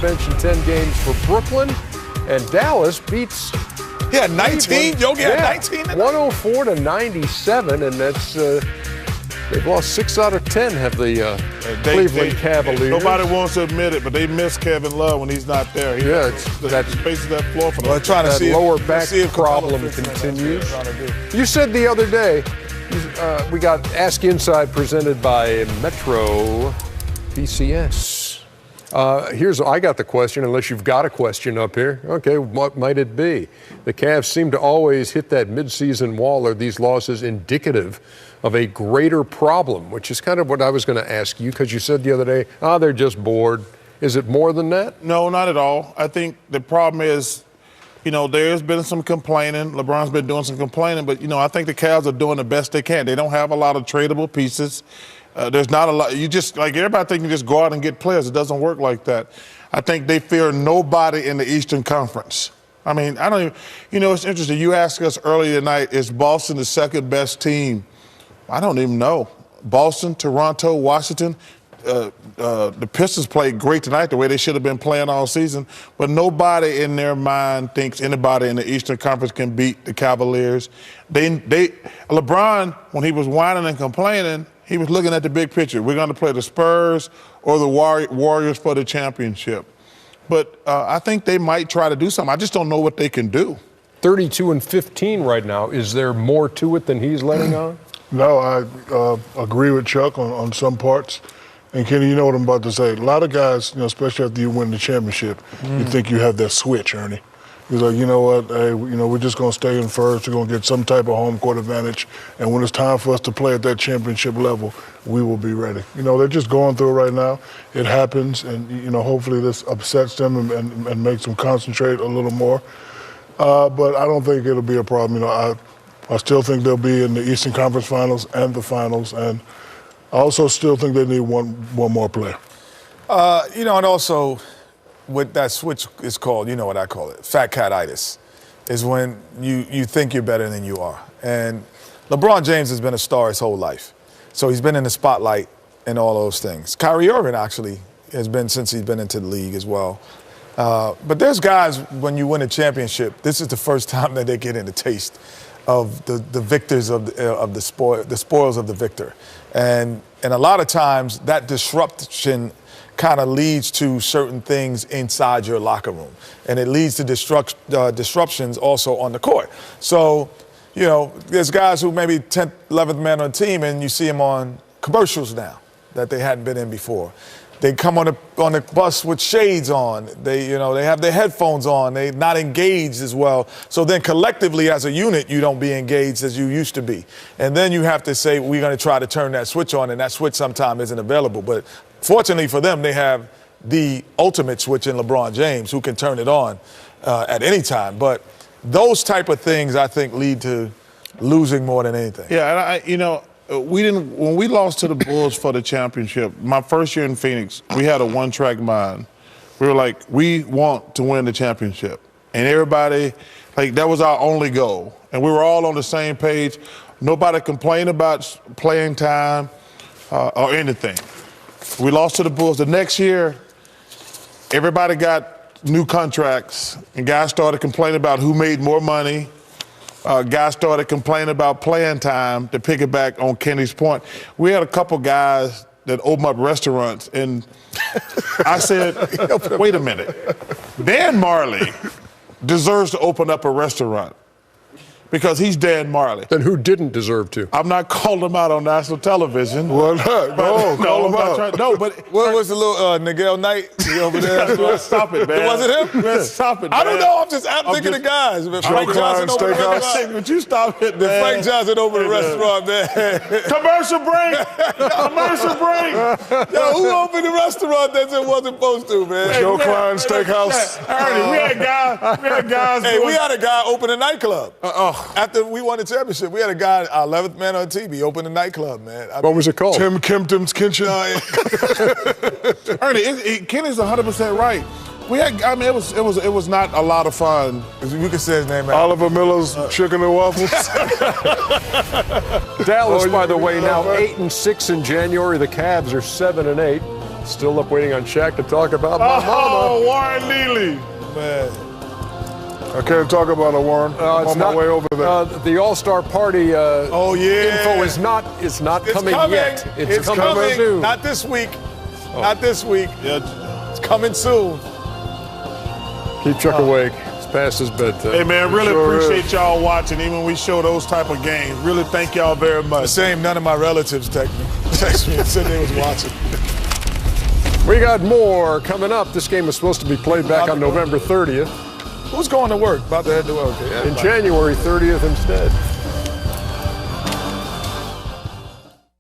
bench in 10 games for Brooklyn, and Dallas beats. Yeah, 19. Yogi had 19. 104 to 97, and that's they've lost 6 out of 10. Have the Cleveland Cavaliers? Nobody wants to admit it, but they miss Kevin Love when he's not there. That spaces that floor for them. Well, trying to that see lower if, back problem continues. You said the other day we got Ask Inside presented by Metro PCS. I got the question, unless you've got a question up here. Okay, what might it be? The Cavs seem to always hit that midseason wall. Are these losses indicative of a greater problem, which is kind of what I was going to ask you, because you said the other day, they're just bored. Is it more than that? No, not at all. I think the problem is, there's been some complaining. LeBron's been doing some complaining, but, I think the Cavs are doing the best they can. They don't have a lot of tradable pieces. There's not a lot. You just, everybody think you just go out and get players. It doesn't work like that. I think they fear nobody in the Eastern Conference. I mean, I don't even, it's interesting. You asked us earlier tonight, is Boston the second best team? I don't even know. Boston, Toronto, Washington. The Pistons played great tonight the way they should have been playing all season, but nobody in their mind thinks anybody in the Eastern Conference can beat the Cavaliers. LeBron, when he was whining and complaining, he was looking at the big picture. We're going to play the Spurs or the Warriors for the championship. But I think they might try to do something. I just don't know what they can do. 32-15 right now. Is there more to it than he's letting on? No, I agree with Chuck on some parts. And Kenny, you know what I'm about to say. A lot of guys, especially after you win the championship, you think you have that switch, Ernie. He's like, you know what, hey, we're just going to stay in first. We're going to get some type of home court advantage. And when it's time for us to play at that championship level, we will be ready. They're just going through it right now. It happens, and, hopefully this upsets them and makes them concentrate a little more. But I don't think it'll be a problem. I still think they'll be in the Eastern Conference Finals and the Finals. And I also still think they need one more player. And also what that switch is called, you know what I call it, fat cat-itis, is when you think you're better than you are. And LeBron James has been a star his whole life. So he's been in the spotlight and all those things. Kyrie Irving actually has been since he's been into the league as well. But there's guys, when you win a championship, this is the first time that they get in a taste of the victors of the spoils of the victor. And a lot of times that disruption kind of leads to certain things inside your locker room. And it leads to disruptions also on the court. So, there's guys who maybe 10th, 11th man on the team, and you see them on commercials now that they hadn't been in before. They come on the bus with shades on. They have their headphones on. They're not engaged as well. So then collectively as a unit, you don't be engaged as you used to be. And then you have to say, we're going to try to turn that switch on, and that switch sometimes isn't available. But fortunately for them, they have the ultimate switch in LeBron James, who can turn it on at any time. But those type of things, I think, lead to losing more than anything. Yeah, and when we lost to the Bulls for the championship, my first year in Phoenix, we had a one-track mind. We were like, we want to win the championship. And everybody, that was our only goal. And we were all on the same page. Nobody complained about playing time or anything. We lost to the Bulls. The next year, everybody got new contracts, and guys started complaining about who made more money. Guys started complaining about playing time, to pick it back on Kenny's point. We had a couple guys that opened up restaurants, and I said, wait a minute. Dan Marley deserves to open up a restaurant because he's Dan Marley. Then who didn't deserve to? I'm not calling him out on national television. Well, no, call him out. No, but what was the little Miguel Knight over there? Stop it, man. Was it him? Man, stop it, man. I don't know. I'm thinking of guys. Frank Johnson over the restaurant. But you stop it, man. Frank Johnson over the restaurant, man. Commercial break. Commercial break. Yo, who opened the restaurant that it wasn't supposed to, man? Joe Klein Steakhouse. Ernie, we had guys. Hey, we had a guy open a nightclub. After we won the championship, we had a guy, our 11th man on TV, opened a nightclub, man. What was it called? Tim Kempton's Kitchen. Ernie, Kenny's 100% right. It was not a lot of fun. You can say his name. Oliver Miller's Chicken and Waffles. Dallas, by the way, now 8-6 in January. The Cavs are 7-8. Still up waiting on Shaq to talk about my mama. Oh, Warren Neely. Man. I can't talk about it, Warren. I'm on my way over there. The All-Star Party Oh, yeah. info is not coming yet. It's coming soon. Not this week. Not this week. Yeah. It's coming soon. Keep Chuck awake. It's past his bedtime. Hey, man, really Sure appreciate y'all watching, even when we show those type of games. Really thank y'all very The much. same, none of my relatives text me and said they was watching. We got more coming up. This game was supposed to be played back on November 30th. Who's going to work? About to head to work. Yeah, In January 30th instead.